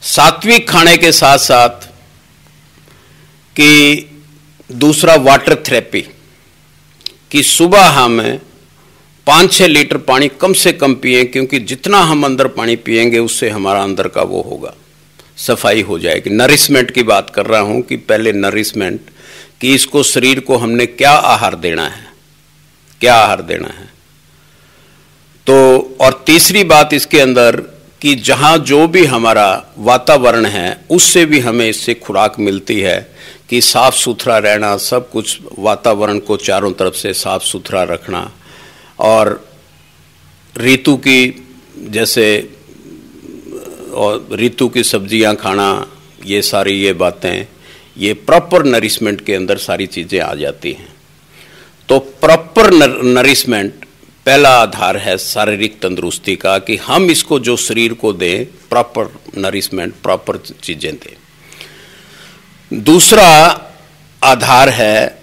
सात्विक खाने के साथ साथ कि दूसरा वाटर थेरेपी कि सुबह हमें 5-6 लीटर पानी कम से कम पिएं, क्योंकि जितना हम अंदर पानी पिएंगे उससे हमारा अंदर का वो होगा, सफाई हो जाएगी। नरिशमेंट की बात कर रहा हूं कि पहले नरिशमेंट कि इसको शरीर को हमने क्या आहार देना है, क्या आहार देना है। तो और तीसरी बात इसके अंदर कि जहां जो भी हमारा वातावरण है उससे भी हमें इससे खुराक मिलती है कि साफ सुथरा रहना, सब कुछ वातावरण को चारों तरफ से साफ सुथरा रखना, और ऋतु की जैसे और ऋतु की सब्जियां खाना, ये सारी ये बातें, ये प्रॉपर नरिशमेंट के अंदर सारी चीज़ें आ जाती हैं। तो प्रॉपर नरिशमेंट पहला आधार है शारीरिक तंदुरुस्ती का कि हम इसको जो शरीर को दें प्रॉपर नरिशमेंट, प्रॉपर चीज़ें दें। दूसरा आधार है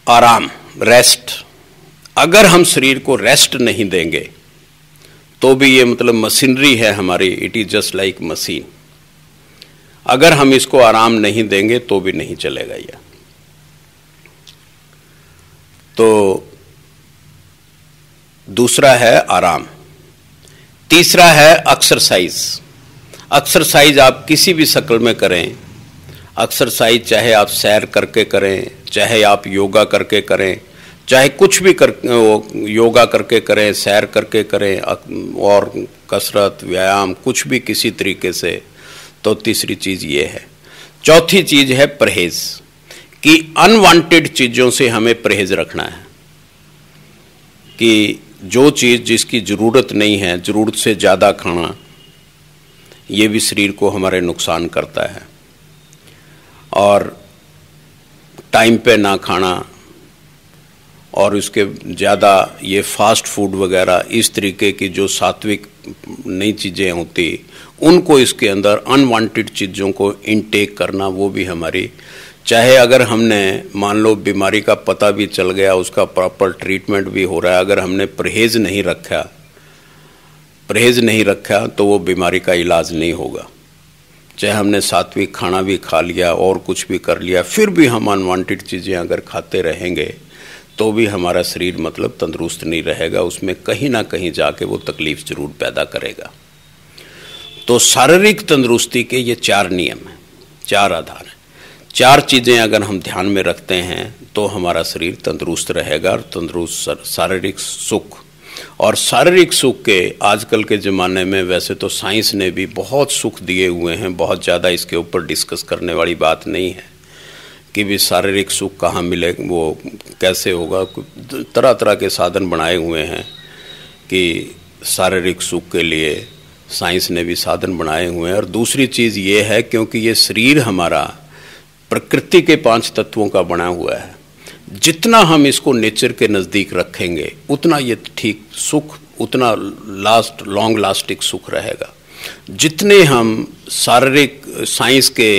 आराम, रेस्ट। अगर हम शरीर को रेस्ट नहीं देंगे तो भी ये मतलब मशीनरी है हमारी, it is just like machine. अगर हम इसको आराम नहीं देंगे तो भी नहीं चलेगा ये। तो दूसरा है आराम। तीसरा है एक्सरसाइज। एक्सरसाइज आप किसी भी शक्ल में करें, एक्सरसाइज चाहे आप सैर करके करें, चाहे आप योगा करके करें, चाहे कुछ भी योगा करके करें, सैर करके करें, और कसरत व्यायाम कुछ भी किसी तरीके से। तो तीसरी चीज़ ये है। चौथी चीज़ है परहेज कि अनवांटेड चीज़ों से हमें परहेज रखना है कि जो चीज़ जिसकी ज़रूरत नहीं है, ज़रूरत से ज़्यादा खाना, ये भी शरीर को हमारे नुकसान करता है। और टाइम पे ना खाना, और इसके ज़्यादा ये फास्ट फूड वगैरह इस तरीके की जो सात्विक नई चीज़ें होती, उनको इसके अंदर अनवांटेड चीज़ों को इनटेक करना, वो भी हमारी, चाहे अगर हमने मान लो बीमारी का पता भी चल गया, उसका प्रॉपर ट्रीटमेंट भी हो रहा है, अगर हमने परहेज नहीं रखा तो वो बीमारी का इलाज नहीं होगा। चाहे हमने सात्विक खाना भी खा लिया और कुछ भी कर लिया, फिर भी हम अनवांटेड चीज़ें अगर खाते रहेंगे तो भी हमारा शरीर मतलब तंदुरुस्त नहीं रहेगा, उसमें कहीं ना कहीं जाके वो तकलीफ जरूर पैदा करेगा। तो शारीरिक तंदुरुस्ती के ये 4 नियम हैं, 4 आधार हैं। 4 चीज़ें अगर हम ध्यान में रखते हैं तो हमारा शरीर तंदुरुस्त रहेगा। और तंदुरुस्त शारीरिक सुख, और शारीरिक सुख के आजकल के ज़माने में वैसे तो साइंस ने भी बहुत सुख दिए हुए हैं, बहुत ज़्यादा इसके ऊपर डिस्कस करने वाली बात नहीं है कि भी शारीरिक सुख कहाँ मिले, वो कैसे होगा। तरह तरह के साधन बनाए हुए हैं कि शारीरिक सुख के लिए साइंस ने भी साधन बनाए हुए हैं। और दूसरी चीज़ ये है क्योंकि ये शरीर हमारा प्रकृति के 5 तत्वों का बना हुआ है, जितना हम इसको नेचर के नज़दीक रखेंगे उतना ये ठीक सुख, उतना लॉन्ग लास्टिंग सुख रहेगा। जितने हम शारीरिक साइंस के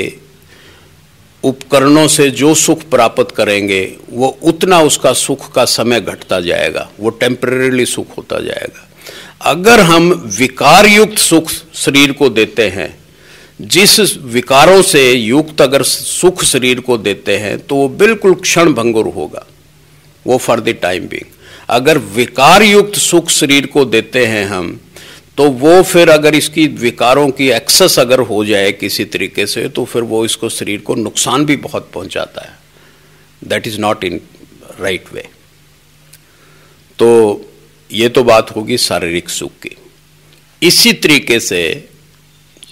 उपकरणों से जो सुख प्राप्त करेंगे वो उतना उसका सुख का समय घटता जाएगा, वो टेम्परेरीली सुख होता जाएगा। अगर हम विकार युक्त सुख शरीर को देते हैं, जिस विकारों से युक्त अगर सुख शरीर को देते हैं तो वो बिल्कुल क्षण भंगुर होगा, वो फॉर द टाइम बीइंग। अगर विकार युक्त सुख शरीर को देते हैं हम, तो वो फिर अगर इसकी विकारों की एक्सेस अगर हो जाए किसी तरीके से, तो फिर वो इसको शरीर को नुकसान भी बहुत पहुंचाता है। That is not in right way. तो ये तो बात होगी शारीरिक सुख की। इसी तरीके से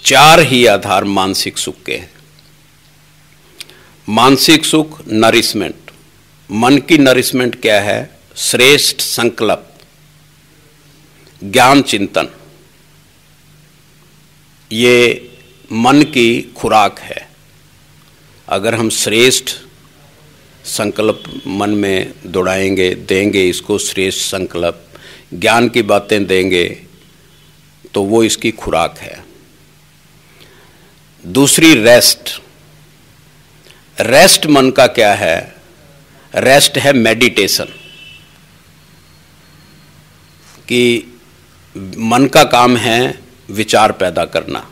4 ही आधार मानसिक सुख के हैं। मानसिक सुख नरिशमेंट, मन की नरिशमेंट क्या है? श्रेष्ठ संकल्प, ज्ञान चिंतन, ये मन की खुराक है। अगर हम श्रेष्ठ संकल्प मन में दौड़ाएंगे, देंगे इसको श्रेष्ठ संकल्प, ज्ञान की बातें देंगे, तो वो इसकी खुराक है। दूसरी रेस्ट। रेस्ट मन का क्या है? रेस्ट है मेडिटेशन, कि मन का काम है विचार पैदा करना,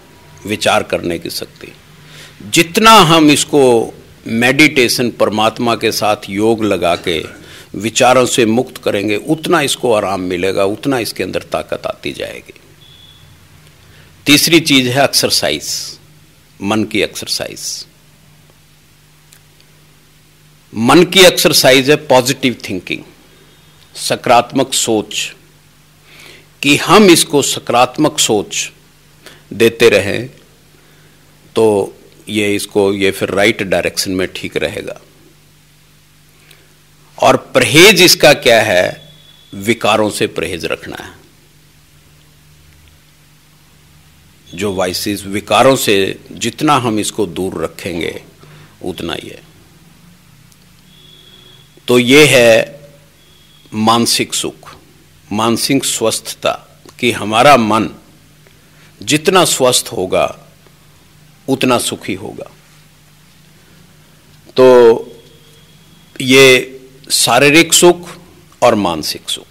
विचार करने की शक्ति। जितना हम इसको मेडिटेशन, परमात्मा के साथ योग लगा के विचारों से मुक्त करेंगे, उतना इसको आराम मिलेगा, उतना इसके अंदर ताकत आती जाएगी। तीसरी चीज है एक्सरसाइज, मन की एक्सरसाइज। मन की एक्सरसाइज है पॉजिटिव थिंकिंग, सकारात्मक सोच, कि हम इसको सकारात्मक सोच देते रहें तो ये फिर राइट डायरेक्शन में ठीक रहेगा। और परहेज इसका क्या है? विकारों से परहेज रखना है। जो वाइसेस, विकारों से जितना हम इसको दूर रखेंगे उतना ही है। तो ये है मानसिक सुख, मानसिक स्वस्थता, कि हमारा मन जितना स्वस्थ होगा उतना सुखी होगा। तो ये शारीरिक सुख और मानसिक सुख।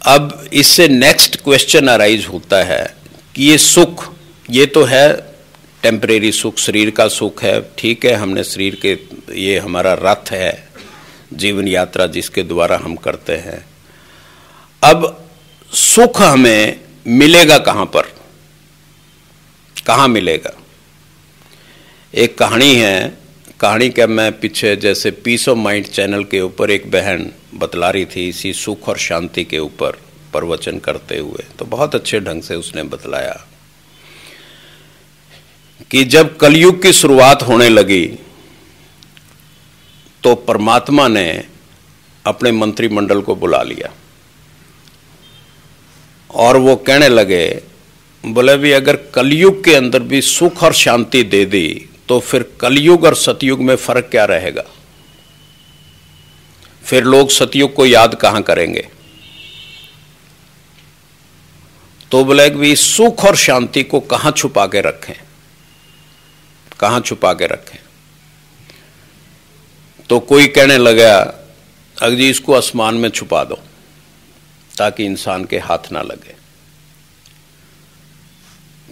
अब इससे नेक्स्ट क्वेश्चन अराइज होता है कि ये सुख, ये तो है टेम्परेरी सुख, शरीर का सुख है, ठीक है, हमने शरीर के, ये हमारा रथ है, जीवन यात्रा जिसके द्वारा हम करते हैं। अब सुख हमें मिलेगा कहां पर, कहां मिलेगा? एक कहानी है, कहानी का मैं पीछे जैसे पीस ऑफ माइंड चैनल के ऊपर एक बहन बतला रही थी इसी सुख और शांति के ऊपर प्रवचन करते हुए, तो बहुत अच्छे ढंग से उसने बतलाया कि जब कलयुग की शुरुआत होने लगी तो परमात्मा ने अपने मंत्रिमंडल को बुला लिया और वो कहने लगे, बोले भी अगर कलयुग के अंदर भी सुख और शांति दे दी तो फिर कलयुग और सतयुग में फर्क क्या रहेगा? फिर लोग सतयुग को याद कहां करेंगे? तो बोले भी सुख और शांति को कहां छुपा के रखें, कहां छुपा के रखें? तो कोई कहने लगा, अगर जी इसको आसमान में छुपा दो ताकि इंसान के हाथ ना लगे।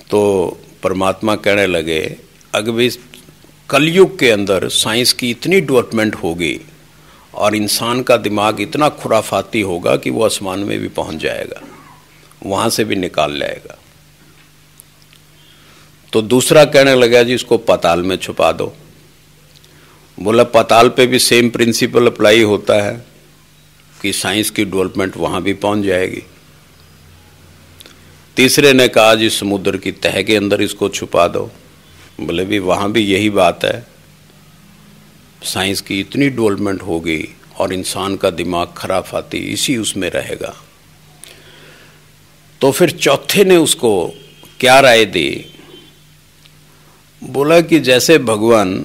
तो परमात्मा कहने लगे, अगर भी कलयुग के अंदर साइंस की इतनी डेवलपमेंट होगी और इंसान का दिमाग इतना खुराफाती होगा कि वो आसमान में भी पहुंच जाएगा, वहां से भी निकाल लाएगा। तो दूसरा कहने लगा, जी इसको पाताल में छुपा दो। बोला पाताल पे भी सेम प्रिंसिपल अप्लाई होता है कि साइंस की डेवलपमेंट वहां भी पहुंच जाएगी। तीसरे ने कहा, जी समुद्र की तह के अंदर इसको छुपा दो। बोले भी वहां भी यही बात है, साइंस की इतनी डेवलपमेंट होगी और इंसान का दिमाग खराफाती इसी उसमें रहेगा। तो फिर चौथे ने उसको क्या राय दी? बोला कि जैसे भगवान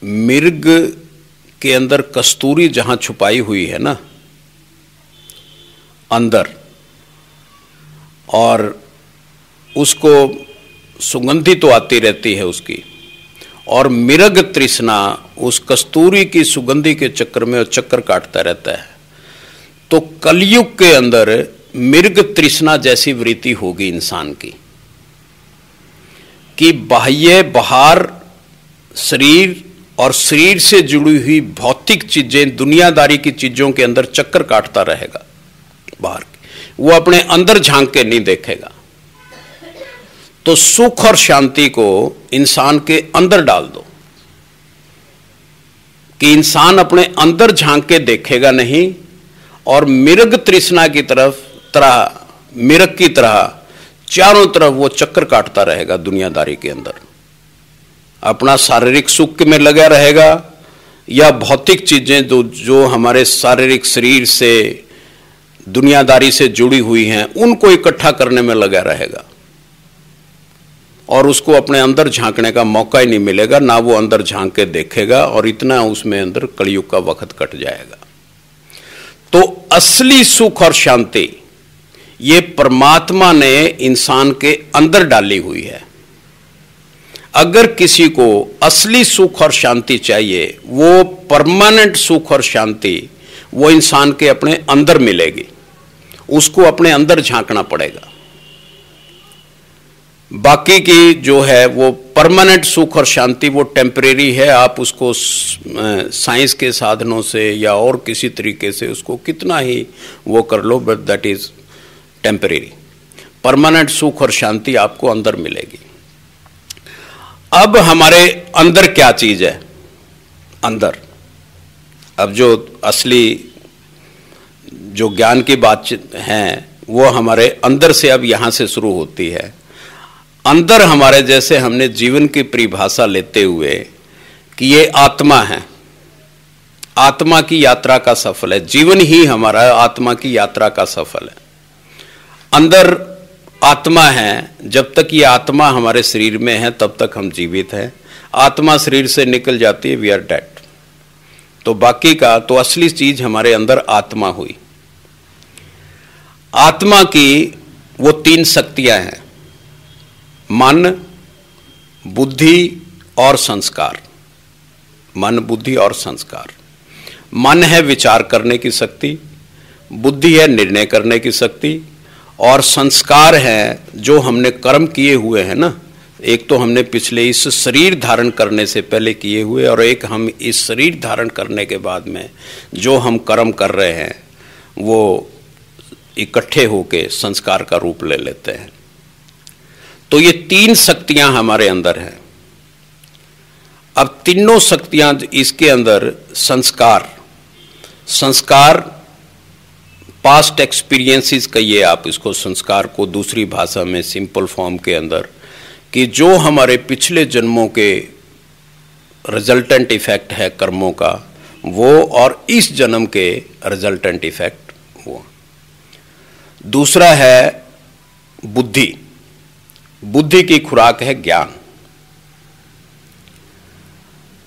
मिर्ग के अंदर कस्तूरी जहां छुपाई हुई है ना अंदर, और उसको सुगंधी तो आती रहती है उसकी, और मिर्ग तृष्णा उस कस्तूरी की सुगंधी के चक्कर में चक्कर काटता रहता है। तो कलयुग के अंदर मिर्ग तृष्णा जैसी वृत्ति होगी इंसान की कि बाह्य बाहर शरीर और शरीर से जुड़ी हुई भौतिक चीजें, दुनियादारी की चीजों के अंदर चक्कर काटता रहेगा बाहर, वो अपने अंदर झांक के नहीं देखेगा। तो सुख और शांति को इंसान के अंदर डाल दो कि इंसान अपने अंदर झांक के देखेगा नहीं, और मिर्ग तृष्णा की तरह मिर्ग की तरह चारों तरफ वो चक्कर काटता रहेगा दुनियादारी के अंदर, अपना शारीरिक सुख में लगा रहेगा या भौतिक चीजें जो हमारे शारीरिक शरीर से, दुनियादारी से जुड़ी हुई हैं, उनको इकट्ठा करने में लगा रहेगा और उसको अपने अंदर झांकने का मौका ही नहीं मिलेगा, ना वो अंदर झांक के देखेगा, और इतना उसमें अंदर कलयुग का वक्त कट जाएगा। तो असली सुख और शांति ये परमात्मा ने इंसान के अंदर डाली हुई है। अगर किसी को असली सुख और शांति चाहिए, वो परमानेंट सुख और शांति वो इंसान के अपने अंदर मिलेगी, उसको अपने अंदर झांकना पड़ेगा। बाकी की जो है वो परमानेंट सुख और शांति वो टेम्परेरी है। आप उसको साइंस के साधनों से या और किसी तरीके से उसको कितना ही वो कर लो, but that is temporary. Permanent सुख और शांति आपको अंदर मिलेगी। अब हमारे अंदर क्या चीज है? अंदर अब जो असली जो ज्ञान की बात है वो हमारे अंदर से अब यहां से शुरू होती है। अंदर हमारे, जैसे हमने जीवन की परिभाषा लेते हुए कि ये आत्मा है, आत्मा की यात्रा का सफल है, जीवन ही हमारा आत्मा की यात्रा का सफल है। अंदर आत्मा है, जब तक ये आत्मा हमारे शरीर में है तब तक हम जीवित हैं। आत्मा शरीर से निकल जाती है, वी आर डेड। तो बाकी का तो असली चीज हमारे अंदर आत्मा हुई। आत्मा की वो 3 शक्तियां हैं, मन, बुद्धि और संस्कार। मन, बुद्धि और संस्कार। मन है विचार करने की शक्ति, बुद्धि है निर्णय करने की शक्ति, और संस्कार है जो हमने कर्म किए हुए हैं ना। एक तो हमने पिछले इस शरीर धारण करने से पहले किए हुए, और एक हम इस शरीर धारण करने के बाद में जो हम कर्म कर रहे हैं वो इकट्ठे होके संस्कार का रूप ले लेते हैं। तो ये 3 शक्तियां हमारे अंदर हैं। अब तीनों शक्तियां इसके अंदर संस्कार, संस्कार पास्ट एक्सपीरियंसेस कहिए आप इसको, संस्कार को दूसरी भाषा में सिंपल फॉर्म के अंदर, कि जो हमारे पिछले जन्मों के रिजल्टेंट इफेक्ट है कर्मों का वो, और इस जन्म के रिजल्टेंट इफेक्ट वो। दूसरा है बुद्धि। बुद्धि की खुराक है ज्ञान।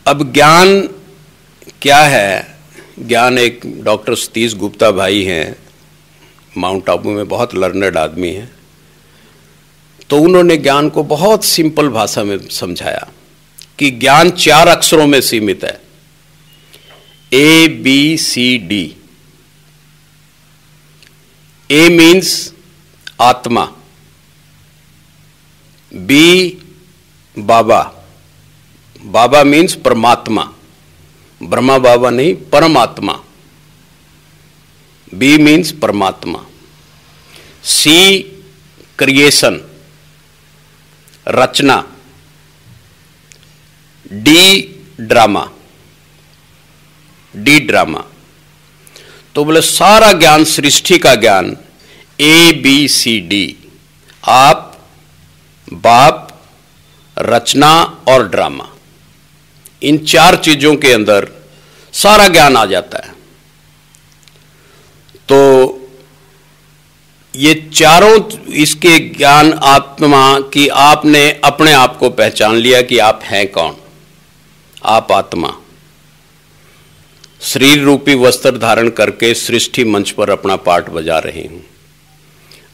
अब ज्ञान क्या है? ज्ञान, एक डॉक्टर सतीश गुप्ता भाई हैं, माउंट आबू में बहुत लर्नड आदमी हैं, तो उन्होंने ज्ञान को बहुत सिंपल भाषा में समझाया कि ज्ञान 4 अक्षरों में सीमित है, ABCD। A मीन्स आत्मा, B बाबा, बाबा मीन्स परमात्मा, ब्रह्मा बाबा नहीं, परमात्मा। B मीन्स परमात्मा। C क्रिएशन, रचना। D drama, D drama. तो बोले सारा ज्ञान, सृष्टि का ज्ञान ABCD, आप, बाप, रचना और ड्रामा, इन 4 चीजों के अंदर सारा ज्ञान आ जाता है। तो ये चारों इसके ज्ञान आत्मा की, आपने अपने आप को पहचान लिया कि आप हैं कौन। आप आत्मा शरीर रूपी वस्त्र धारण करके सृष्टि मंच पर अपना पाठ बजा रही हूं।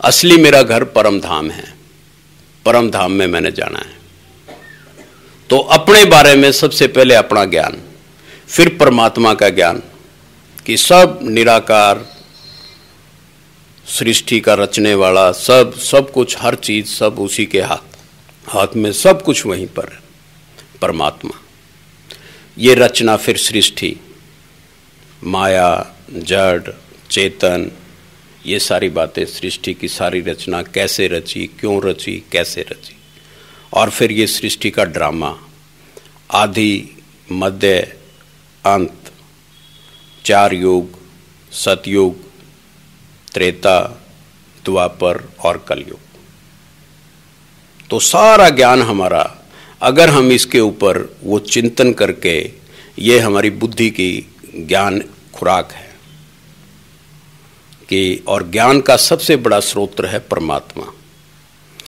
असली मेरा घर परम धाम है, परम धाम में मैंने जाना है। तो अपने बारे में सबसे पहले अपना ज्ञान, फिर परमात्मा का ज्ञान कि सब निराकार, सृष्टि का रचने वाला, सब कुछ, हर चीज सब उसी के हाथ में, सब कुछ वहीं पर है, परमात्मा। ये रचना, फिर सृष्टि, माया, जड़, चेतन, ये सारी बातें, सृष्टि की सारी रचना कैसे रची, क्यों रची, कैसे रची, और फिर ये सृष्टि का ड्रामा, आदि, मध्य, अंत, 4 युग, सतयुग, त्रेता, द्वापर और कलयुग। तो सारा ज्ञान हमारा, अगर हम इसके ऊपर वो चिंतन करके, ये हमारी बुद्धि की ज्ञान खुराक है कि, और ज्ञान का सबसे बड़ा स्रोत है परमात्मा।